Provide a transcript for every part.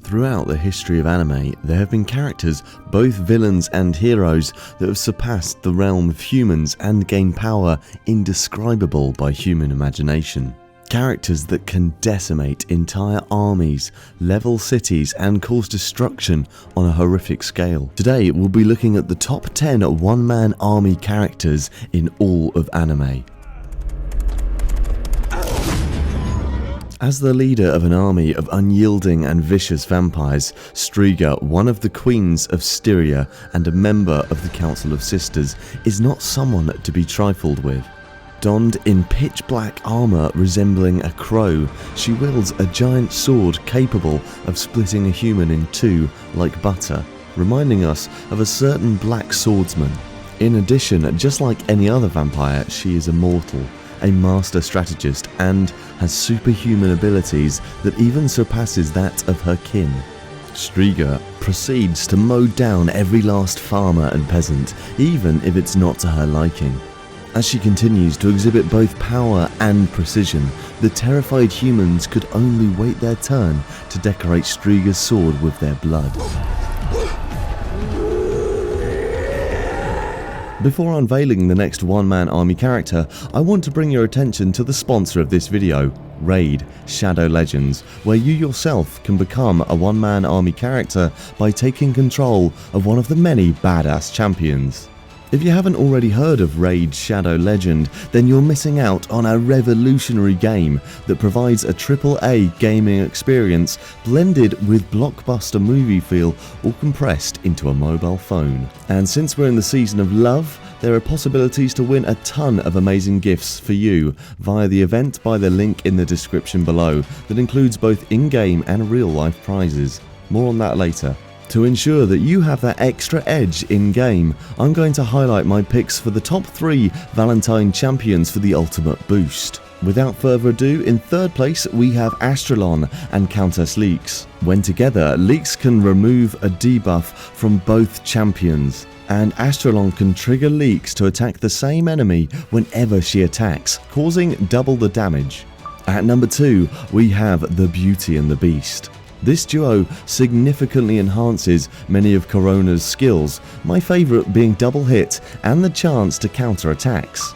Throughout the history of anime, there have been characters, both villains and heroes, that have surpassed the realm of humans and gained power indescribable by human imagination. Characters that can decimate entire armies, level cities, and cause destruction on a horrific scale. Today, we'll be looking at the top 10 one-man army characters in all of anime. As the leader of an army of unyielding and vicious vampires, Striga, one of the queens of Styria and a member of the Council of Sisters, is not someone to be trifled with. Donned in pitch black armour resembling a crow, she wields a giant sword capable of splitting a human in two like butter, reminding us of a certain black swordsman. In addition, just like any other vampire, she is immortal, a master strategist, and has superhuman abilities that even surpasses that of her kin. Striga proceeds to mow down every last farmer and peasant, even if it's not to her liking. As she continues to exhibit both power and precision, the terrified humans could only wait their turn to decorate Striga's sword with their blood. Before unveiling the next one-man army character, I want to bring your attention to the sponsor of this video, Raid Shadow Legends, where you yourself can become a one-man army character by taking control of one of the many badass champions. If you haven't already heard of Raid Shadow Legend, then you're missing out on a revolutionary game that provides a AAA gaming experience blended with blockbuster movie feel, all compressed into a mobile phone. And since we're in the season of love, there are possibilities to win a ton of amazing gifts for you via the event by the link in the description below that includes both in-game and real-life prizes. More on that later. To ensure that you have that extra edge in-game, I'm going to highlight my picks for the top 3 Valentine champions for the ultimate boost. Without further ado, in third place we have Astralon and Countess Leeks. When together, Leeks can remove a debuff from both champions, and Astralon can trigger Leeks to attack the same enemy whenever she attacks, causing double the damage. At number 2, we have the Beauty and the Beast. This duo significantly enhances many of Corona's skills, my favourite being double hit and the chance to counter attacks.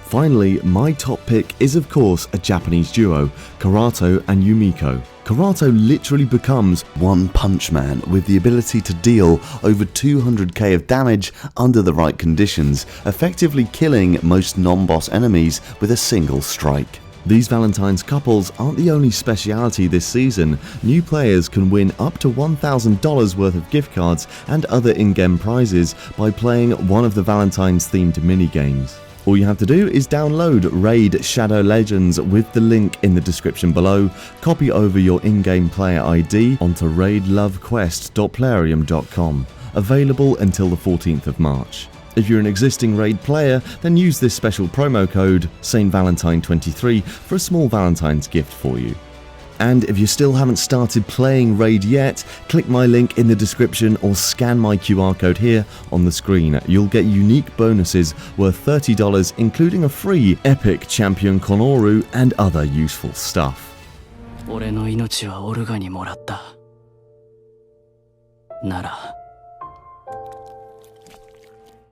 Finally, my top pick is of course a Japanese duo, Karato and Yumiko. Karato literally becomes one punch man with the ability to deal over 200k of damage under the right conditions, effectively killing most non-boss enemies with a single strike. These Valentine's couples aren't the only speciality this season. New players can win up to $1,000 worth of gift cards and other in-game prizes by playing one of the Valentine's themed minigames. All you have to do is download Raid Shadow Legends with the link in the description below, copy over your in-game player ID onto raidlovequest.plarium.com, available until the 14th of March. If you're an existing Raid player, then use this special promo code SaintValentine23 for a small Valentine's gift for you. And if you still haven't started playing Raid yet, click my link in the description or scan my QR code here on the screen. You'll get unique bonuses worth $30, including a free epic champion Konoru and other useful stuff.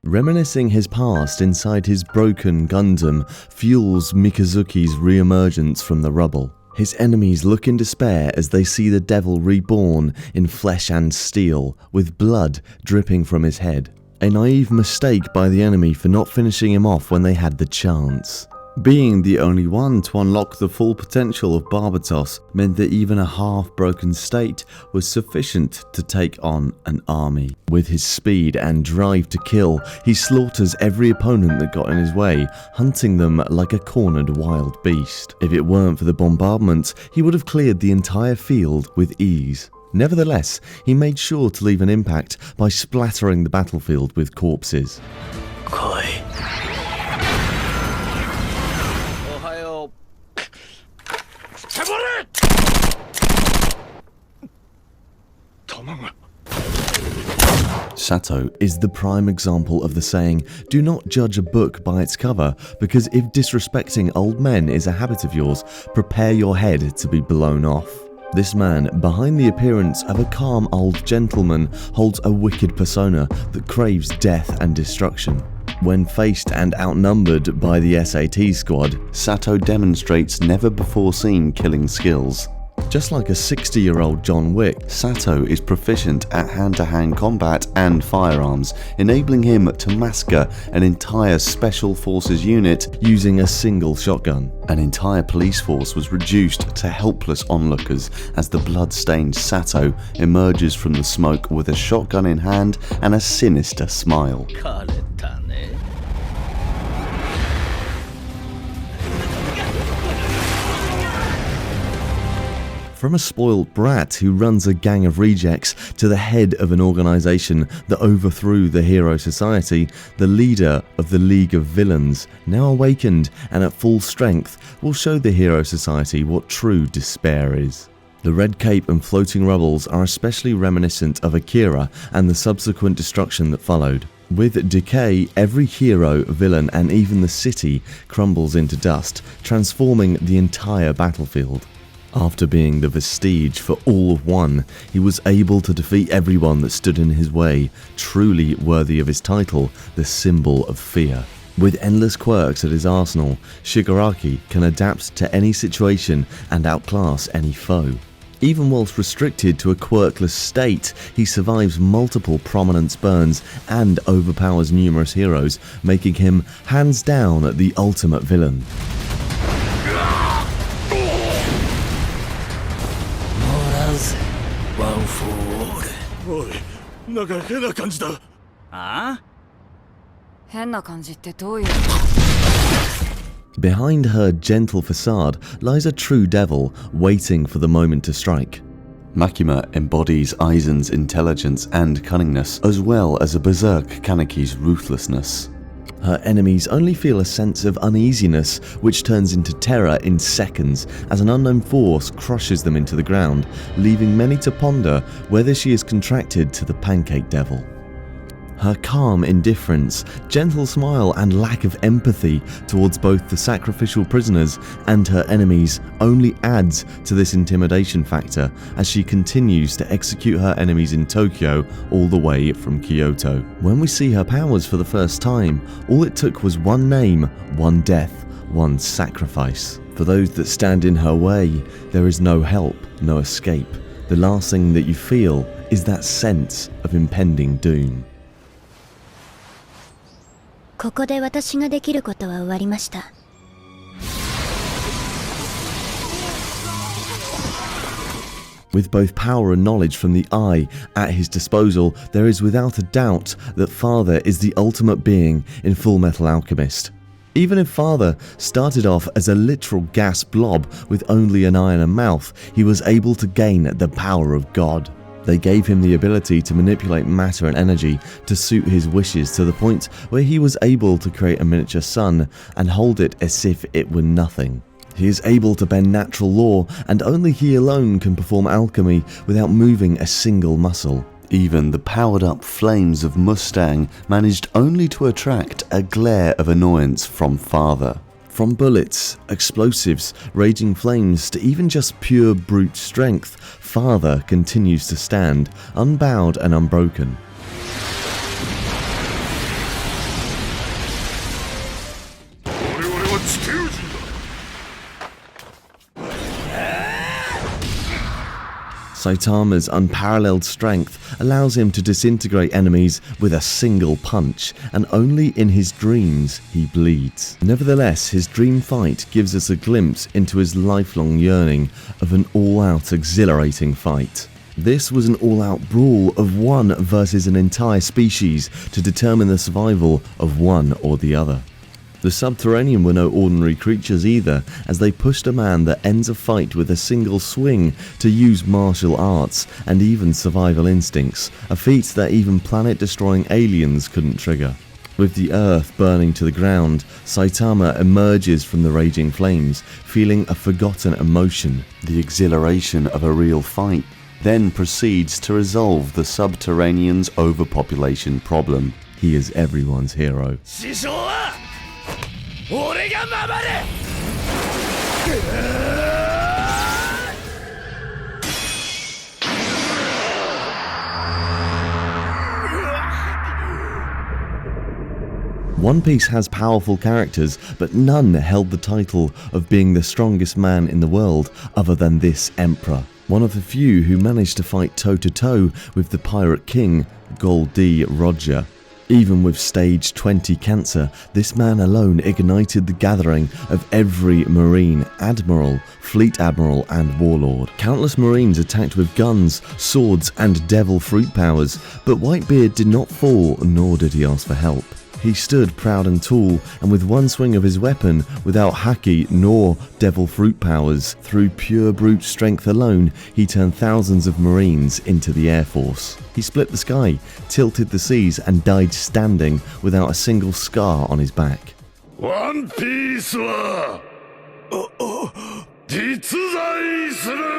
Reminiscing his past inside his broken Gundam fuels Mikazuki's re-emergence from the rubble. His enemies look in despair as they see the devil reborn in flesh and steel, with blood dripping from his head. A naive mistake by the enemy for not finishing him off when they had the chance. Being the only one to unlock the full potential of Barbatos meant that even a half-broken state was sufficient to take on an army. With his speed and drive to kill, he slaughters every opponent that got in his way, hunting them like a cornered wild beast. If it weren't for the bombardment, he would have cleared the entire field with ease. Nevertheless, he made sure to leave an impact by splattering the battlefield with corpses. Sato is the prime example of the saying, do not judge a book by its cover, because if disrespecting old men is a habit of yours, prepare your head to be blown off. This man, behind the appearance of a calm old gentleman, holds a wicked persona that craves death and destruction. When faced and outnumbered by the SAT squad, Sato demonstrates never-before-seen killing skills. Just like a 60-year-old John Wick, Sato is proficient at hand-to-hand combat and firearms, enabling him to massacre an entire Special Forces unit using a single shotgun. An entire police force was reduced to helpless onlookers as the blood-stained Sato emerges from the smoke with a shotgun in hand and a sinister smile. From a spoiled brat who runs a gang of rejects to the head of an organization that overthrew the hero society, the leader of the League of Villains, now awakened and at full strength, will show the hero society what true despair is. The red cape and floating rubbles are especially reminiscent of Akira and the subsequent destruction that followed. With decay, every hero, villain and even the city crumbles into dust, transforming the entire battlefield. After being the vestige for all of one, he was able to defeat everyone that stood in his way, truly worthy of his title, the symbol of fear. With endless quirks at his arsenal, Shigaraki can adapt to any situation and outclass any foe. Even whilst restricted to a quirkless state, he survives multiple prominence burns and overpowers numerous heroes, making him hands down the ultimate villain. Behind her gentle facade lies a true devil waiting for the moment to strike. Makima embodies Aizen's intelligence and cunningness, as well as a berserk Kaneki's ruthlessness. Her enemies only feel a sense of uneasiness, which turns into terror in seconds as an unknown force crushes them into the ground, leaving many to ponder whether she is contracted to the Pancake Devil. Her calm indifference, gentle smile and lack of empathy towards both the sacrificial prisoners and her enemies only adds to this intimidation factor as she continues to execute her enemies in Tokyo all the way from Kyoto. When we see her powers for the first time, all it took was one name, one death, one sacrifice. For those that stand in her way, there is no help, no escape. The last thing that you feel is that sense of impending doom. ここで私ができることは終わりました。 With both power and knowledge from the Eye at his disposal, there is without a doubt that Father is the ultimate being in Fullmetal Alchemist. Even if Father started off as a literal gas blob with only an eye and a mouth, he was able to gain the power of God. They gave him the ability to manipulate matter and energy to suit his wishes to the point where he was able to create a miniature sun and hold it as if it were nothing. He is able to bend natural law, and only he alone can perform alchemy without moving a single muscle. Even the powered-up flames of Mustang managed only to attract a glare of annoyance from Father. From bullets, explosives, raging flames to even just pure brute strength, Father continues to stand, unbowed and unbroken. Saitama's unparalleled strength allows him to disintegrate enemies with a single punch, and only in his dreams he bleeds. Nevertheless, his dream fight gives us a glimpse into his lifelong yearning of an all-out exhilarating fight. This was an all-out brawl of one versus an entire species to determine the survival of one or the other. The Subterranean were no ordinary creatures either, as they pushed a man that ends a fight with a single swing to use martial arts and even survival instincts, a feat that even planet-destroying aliens couldn't trigger. With the earth burning to the ground, Saitama emerges from the raging flames, feeling a forgotten emotion, the exhilaration of a real fight, then proceeds to resolve the Subterranean's overpopulation problem. He is everyone's hero. 俺が守る。One Piece has powerful characters, but none held the title of being the strongest man in the world other than this emperor. One of the few who managed to fight toe-to-toe with the Pirate King, Gol D. Roger. Even with stage 20 cancer, this man alone ignited the gathering of every marine, admiral, fleet admiral and warlord. Countless marines attacked with guns, swords and devil fruit powers, but Whitebeard did not fall, nor did he ask for help. He stood proud and tall, and with one swing of his weapon, without haki nor devil fruit powers, through pure brute strength alone, he turned thousands of marines into the Air Force. He split the sky, tilted the seas, and died standing without a single scar on his back. One Piece wa jitsuzai suru!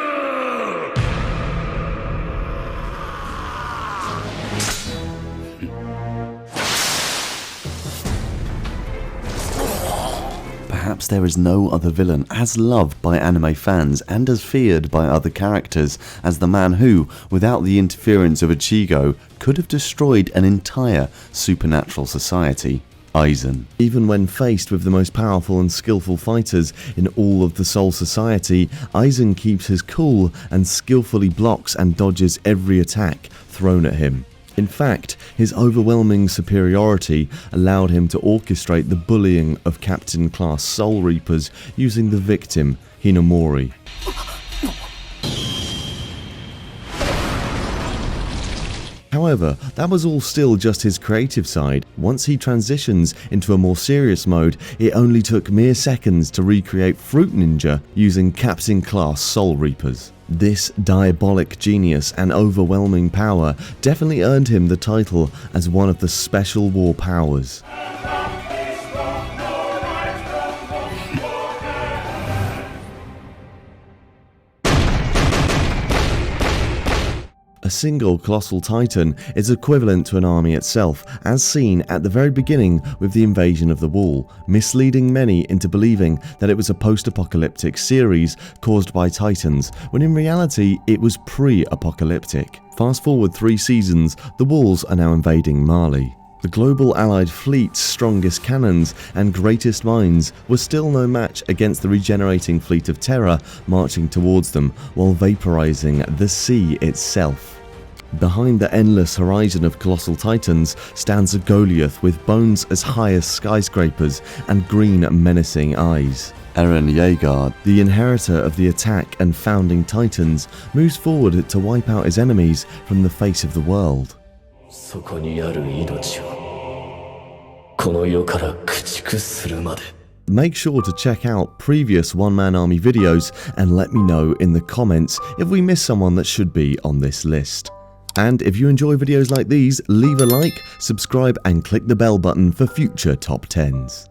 Perhaps there is no other villain as loved by anime fans and as feared by other characters as the man who, without the interference of Ichigo, could have destroyed an entire supernatural society. Aizen. Even when faced with the most powerful and skillful fighters in all of the Soul Society, Aizen keeps his cool and skillfully blocks and dodges every attack thrown at him. In fact, his overwhelming superiority allowed him to orchestrate the bullying of Captain Class Soul Reapers using the victim, Hinamori. However, that was all still just his creative side. Once he transitions into a more serious mode, it only took mere seconds to recreate Fruit Ninja using Captain Class Soul Reapers. This diabolic genius and overwhelming power definitely earned him the title as one of the Special War Powers. A single colossal titan is equivalent to an army itself, as seen at the very beginning with the invasion of the Wall, misleading many into believing that it was a post-apocalyptic series caused by titans, when in reality it was pre-apocalyptic. Fast forward 3 seasons, the Walls are now invading Mali. The global allied fleet's strongest cannons and greatest minds were still no match against the regenerating fleet of Terror marching towards them while vaporizing the sea itself. Behind the endless horizon of colossal titans stands a Goliath with bones as high as skyscrapers and green menacing eyes. Eren Yeager, the inheritor of the attack and founding titans, moves forward to wipe out his enemies from the face of the world. Make sure to check out previous one-man army videos and let me know in the comments if we miss someone that should be on this list. And if you enjoy videos like these, leave a like, subscribe and click the bell button for future top 10s.